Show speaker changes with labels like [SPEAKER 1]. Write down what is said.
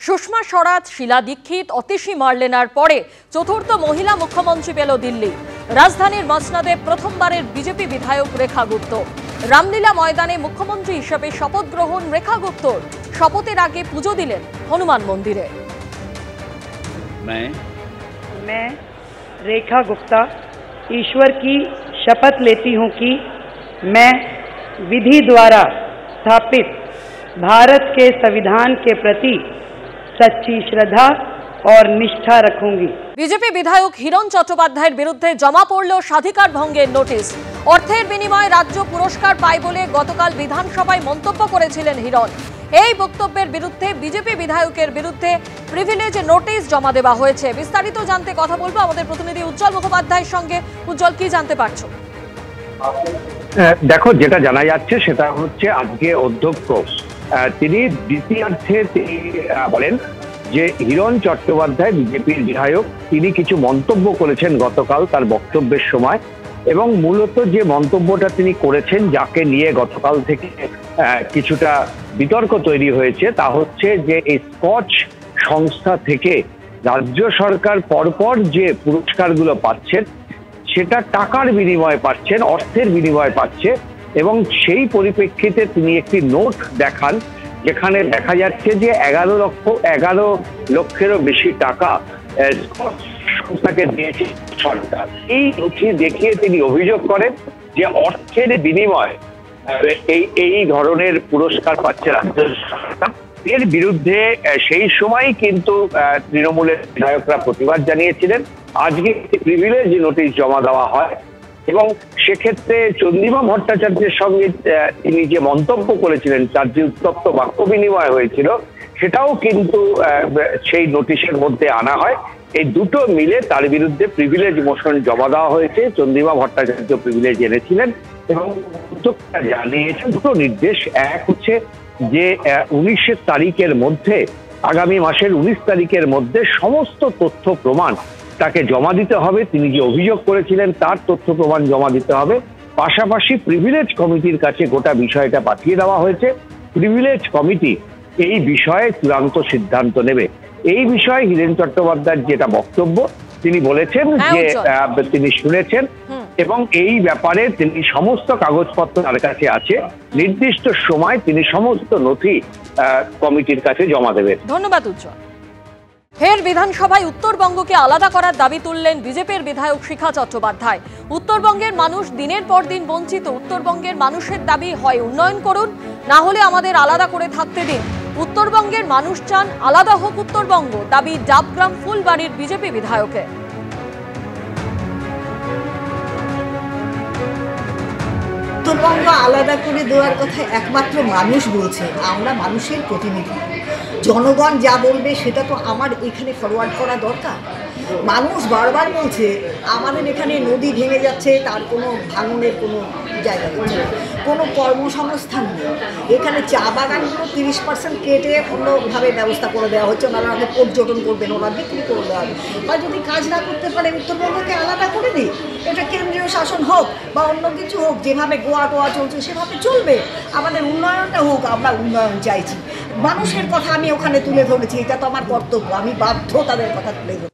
[SPEAKER 1] সুষমা স্বরাজ, শীলা দীক্ষিত, অতিশী মার্লেনার পরে চতুর্থ মহিলা মুখ্যমন্ত্রী পেল দিল্লি। রাজধানীর মসনদে প্রথমবারের বিজেপি বিধায়ক রেখা গুপ্ত। রামলীলা ময়দানে মুখ্যমন্ত্রী হিসেবে শপথ গ্রহণ রেখা গুপ্তর। শপথের আগে পুজো দিলেন হনুমান মন্দিরে।
[SPEAKER 2] मैं रेखा गुप्ता ईश्वर की शपथ लेती हूं कि मैं विधि द्वारा स्थापित भारत के संविधान के प्रति सच्ची श्रद्धा और निष्ठा रखूंगी।
[SPEAKER 1] বিজেপি বিধায়ক হিরণ চট্টোপাধ্যায়ের বিরুদ্ধে জমা পড়ল স্বাধিকার ভঙ্গের নোটিশ। অর্থের বিনিময়ে রাজ্য পুরস্কার পায় বলে গতকাল বিধানসভায় মন্তব্য করেছিলেন হিরণ। এই বক্তব্যের বিরুদ্ধে বিজেপি বিধায়কের বিরুদ্ধে প্রিভিলেজ নোটিশ জমা দেওয়া হয়েছে। বিস্তারিত জানতে কথা বলবো আমাদের প্রতিনিধি উজ্জ্বল মুখোপাধ্যায়ের সঙ্গে। উজ্জ্বল, কি জানতে পারছো?
[SPEAKER 3] দেখো, যেটা জানা যাচ্ছে সেটা হচ্ছে আজকে অধ্যক্ষ তিনি দ্বিতীয়ার্ধে তিনি বলেন যে হিরণ চট্টোপাধ্যায় বিজেপির বিধায়ক, তিনি কিছু মন্তব্য করেছেন গতকাল তার বক্তব্যের সময়, এবং মূলত যে মন্তব্যটা তিনি করেছেন, যাকে নিয়ে গতকাল থেকে কিছুটা বিতর্ক তৈরি হয়েছে, তা হচ্ছে যে এই স্কচ সংস্থা থেকে রাজ্য সরকার পরপর যে পুরস্কারগুলো পাচ্ছেন সেটা টাকার বিনিময়ে পাচ্ছেন, অর্থের বিনিময়ে পাচ্ছে। এবং সেই পরিপ্রেক্ষিতে তিনি একটি নোট দেখান যেখানে দেখা যাচ্ছে যে 11 লক্ষেরও বেশি টাকা সংস্থাকে দিয়েছে সরকার। এই নথি দেখিয়ে তিনি অভিযোগ করেন যে অর্থের বিনিময়ে এই ধরনের পুরস্কার পাচ্ছে রাজ্য সরকার। এর বিরুদ্ধে সেই সময় কিন্তু তৃণমূলের বিধায়করা প্রতিবাদ জানিয়েছিলেন। আজকে প্রিভিলেজ নোটিশ জমা দেওয়া হয় এবং সেক্ষেত্রে চন্দ্রিমা ভট্টাচার্যের সঙ্গে তিনি যে মন্তব্য করেছিলেন, তার যে উত্তপ্ত বাক্য বিনিময় হয়েছিল, সেটাও কিন্তু সেই নোটিশের মধ্যে আনা হয়। এই দুটো মিলে তার বিরুদ্ধে প্রিভিলেজ মোশন জমা দেওয়া হয়েছে। চন্দ্রিমা ভট্টাচার্য প্রিভিলেজ এনেছিলেন এবং জানিয়েছেন দুটো নির্দেশ। এক হচ্ছে যে 19 তারিখের মধ্যে, আগামী মাসের 19 তারিখের মধ্যে সমস্ত তথ্য প্রমাণ তাকে জমা দিতে হবে। তিনি যে অভিযোগ করেছিলেন তার তথ্য প্রমাণ জমা দিতে হবে। পাশাপাশি প্রিভিলেজ কমিটির কাছে গোটা বিষয়টা পাঠিয়ে দেওয়া হয়েছে। প্রিভিলেজ কমিটি এই বিষয়ে চূড়ান্ত সিদ্ধান্ত নেবে। এই বিষয়ে হিরেন চট্টোপাধ্যায়ের যেটা বক্তব্য, তিনি বলেছেন যে তিনি শুনেছেন এবং এই ব্যাপারে তিনি সমস্ত কাগজপত্র তার কাছে আছে। নির্দিষ্ট সময় তিনি সমস্ত নথি কমিটির কাছে জমা দেবেন।
[SPEAKER 1] ধন্যবাদ উজ্জ্বল। ফের বিধানসভায় উত্তরবঙ্গকে আলাদা করার দাবি তুললেন বিজেপির বিধায়ক শিখা চট্টোপাধ্যায়। উত্তরবঙ্গের মানুষ দিনের পর দিন বঞ্চিত। উত্তরবঙ্গের মানুষের দাবি হয় উন্নয়ন করুন, না হলে আমাদের আলাদা করে থাকতে দিন। উত্তরবঙ্গের মানুষ চান আলাদা হোক উত্তরবঙ্গ, দাবি ডাবগ্রাম ফুলবাড়ির বিজেপি বিধায়কের।
[SPEAKER 4] উত্তরবঙ্গ আলাদা করে দেওয়ার কথা একমাত্র মানুষ বলছে। আমরা মানুষের প্রতিনিধি, জনগণ যা বলবে সেটা তো আমার এখানে ফরওয়ার্ড করা দরকার। মানুষ বারবার বলছে আমাদের এখানে নদী ভেঙে যাচ্ছে, তার কোনো ভাঙনের কোনো জায়গা নেই, কোনো কর্মসংস্থান নেই। এখানে চা বাগানগুলো 30% কেটে অন্যভাবে ব্যবস্থা করে দেওয়া হচ্ছে। ওনারা আগে পর্যটন করবেন, ওরা বিক্রি করে দেওয়া হবে। বা যদি কাজ না করতে পারে উত্তরবঙ্গকে আলাদা করে দিই, এটা কেন্দ্রীয় শাসন হোক বা অন্য কিছু হোক, যেভাবে গোয়া টোয়া চলছে সেভাবে চলবে। আমাদের উন্নয়নটা হোক, আমরা উন্নয়ন চাইছি। মানুষের কথা আমি ওখানে তুলে ধরেছি, এটা তো আমার কর্তব্য, আমি বাধ্য তাদের কথা তুলে ধরেছি।